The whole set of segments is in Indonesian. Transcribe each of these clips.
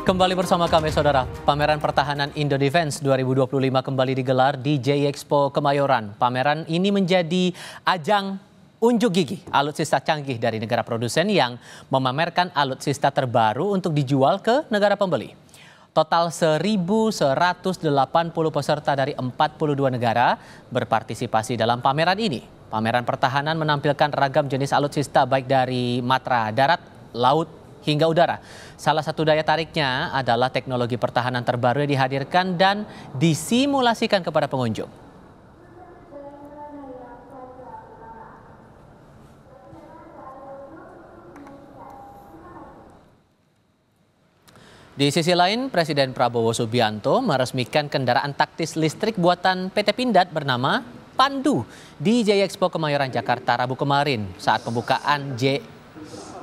Kembali bersama kami saudara, pameran pertahanan Indodefense 2025 kembali digelar di J-Expo Kemayoran. Pameran ini menjadi ajang unjuk gigi alutsista canggih dari negara produsen yang memamerkan alutsista terbaru untuk dijual ke negara pembeli. Total 1.180 peserta dari 42 negara berpartisipasi dalam pameran ini. Pameran pertahanan menampilkan ragam jenis alutsista baik dari matra darat, laut, hingga udara. Salah satu daya tariknya adalah teknologi pertahanan terbaru yang dihadirkan dan disimulasikan kepada pengunjung. Di sisi lain, Presiden Prabowo Subianto meresmikan kendaraan taktis listrik buatan PT Pindad bernama Pandu di J-Expo Kemayoran Jakarta Rabu kemarin saat pembukaan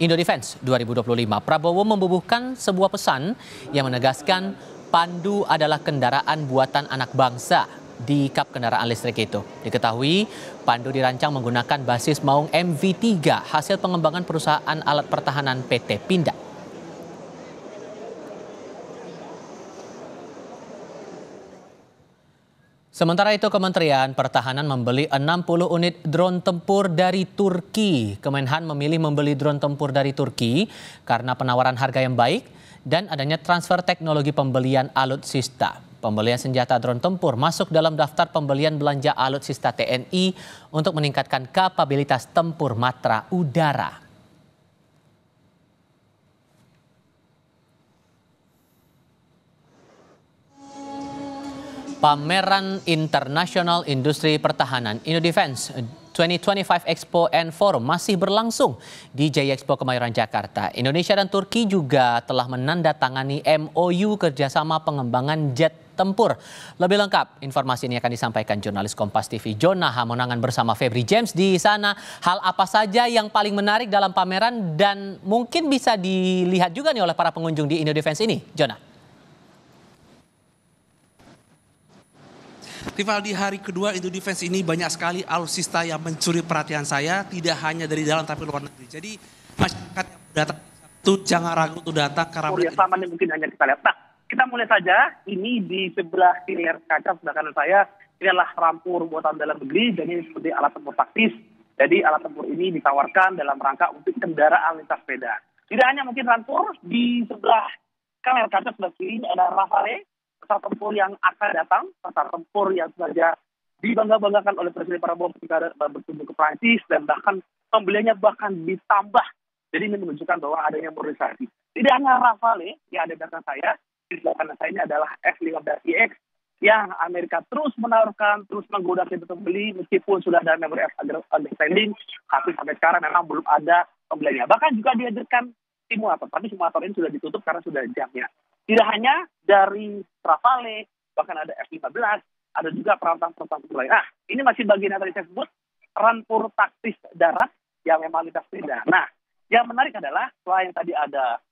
Indodefense 2025. Prabowo membubuhkan sebuah pesan yang menegaskan Pandu adalah kendaraan buatan anak bangsa di kap kendaraan listrik itu. Diketahui Pandu dirancang menggunakan basis maung MV3 hasil pengembangan perusahaan alat pertahanan PT Pindad. Sementara itu Kementerian Pertahanan membeli 60 unit drone tempur dari Turki. Kemenhan memilih membeli drone tempur dari Turki karena penawaran harga yang baik dan adanya transfer teknologi pembelian alutsista. Pembelian senjata drone tempur masuk dalam daftar pembelian belanja alutsista TNI untuk meningkatkan kapabilitas tempur matra udara. Pameran Internasional Industri Pertahanan Indodefense 2025 Expo and Forum masih berlangsung di J-Expo Kemayoran Jakarta. Indonesia dan Turki juga telah menandatangani MOU kerjasama pengembangan jet tempur. Lebih lengkap, informasi ini akan disampaikan jurnalis Kompas TV Jona Hamonangan bersama Febri James di sana. Hal apa saja yang paling menarik dalam pameran dan mungkin bisa dilihat juga nih oleh para pengunjung di Indodefense ini, Jona? Rival, di hari kedua Indodefense ini banyak sekali alutsista yang mencuri perhatian saya, tidak hanya dari dalam tapi luar negeri. Jadi masyarakat yang datang itu jangan ragu untuk datang karena sama mungkin hanya kita lihat. Nah, kita mulai saja. Ini di sebelah kiri kaca sebelah kanan saya, ini adalah rampur buatan dalam negeri. Jadi ini seperti alat tempur taktis. Jadi alat tempur ini ditawarkan dalam rangka untuk kendaraan lintas sepeda. Tidak hanya mungkin rampur, di sebelah kanan kaca sebelah kiri ini ada Rafale, pesawat tempur yang akan datang, pesawat tempur yang saja dibangga-banggakan oleh Presiden Prabowo ketika berkunjung ke Prancis dan bahkan pembeliannya bahkan ditambah. Jadi ini menunjukkan bahwa adanya modernisasi. Tidak hanya Rafale yang ada di belakang saya, di sebelah kanan saya ini adalah F-15EX yang Amerika terus menawarkan, terus menggoda kita untuk beli meskipun sudah ada memori understanding, tapi sampai sekarang memang belum ada pembeliannya. Bahkan juga dihadirkan simulator, tapi simulator ini sudah ditutup karena sudah jamnya. Tidak hanya dari Rafale, bahkan ada F-15, ada juga peralatan-peralatan lain. Nah, ini masih bagian yang tadi saya sebut, rampur taktis darat yang memang lintas sepeda. Nah, yang menarik adalah selain tadi ada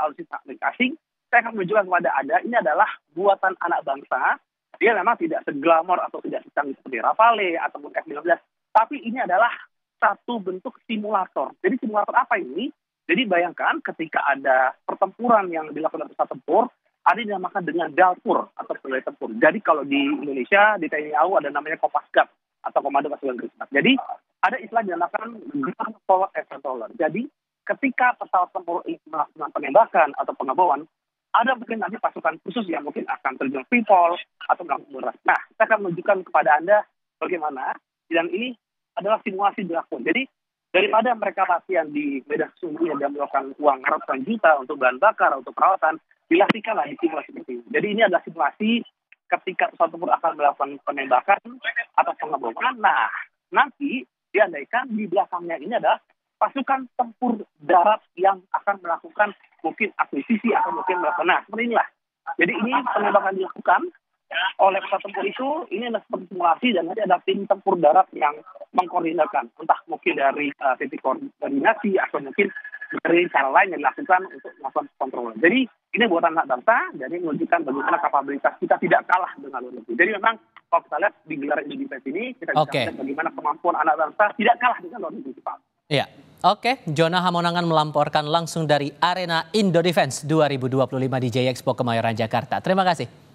alutsista asing, saya akan menunjukkan kepada Anda, ini adalah buatan anak bangsa. Dia memang tidak seglamor atau tidak secanggih seperti Rafale ataupun F-15, tapi ini adalah satu bentuk simulator. Jadi simulator apa ini? Jadi bayangkan ketika ada pertempuran yang dilakukan oleh pesawat tempur, ada yang dinamakan dengan dalpur atau pelai tempur. Jadi kalau di Indonesia, di TNI AU ada namanya Kopasgat atau Komando Pasukan Gerak Cepat. Jadi ada istilah dinamakan ground power controller. Jadi ketika pesawat tempur ini melakukan penembakan atau pengeboman, ada mungkin nanti pasukan khusus yang mungkin akan terjun people atau melakukan beras. Nah, saya akan menunjukkan kepada Anda bagaimana dan ini adalah simulasi dilakukan. Jadi daripada mereka latihan di medan sungguh dan melakukan uang ratusan juta untuk bahan bakar, untuk perawatan, dilatihkanlah di simulasi seperti ini. Jadi ini adalah simulasi ketika pesawat tempur akan melakukan penembakan atau pengeboman. Nah, nanti diandaikan di belakangnya ini adalah pasukan tempur darat yang akan melakukan mungkin akuisisi atau mungkin melakukan. Nah, seperti inilah. Jadi ini penembakan dilakukan oleh pesawat tempur itu, ini adalah seperti simulasi dan nanti ada tim tempur darat yang mengkoordinasikan, entah mungkin dari titik koordinasi atau mungkin dari cara lain yang dilakukan untuk melakukan kontrol. Jadi ini buatan anak bangsa, jadi menunjukkan bagaimana kapabilitas kita tidak kalah dengan luar negeri. Jadi memang kalau kita lihat di gelaran Indodefense ini, kita bisa lihat bagaimana kemampuan anak bangsa tidak kalah dengan luar negeri. Iya. Oke, Jona Hamonangan melamporkan langsung dari Arena Indo Defense 2025 di Jaya Expo Kemayoran, Jakarta. Terima kasih.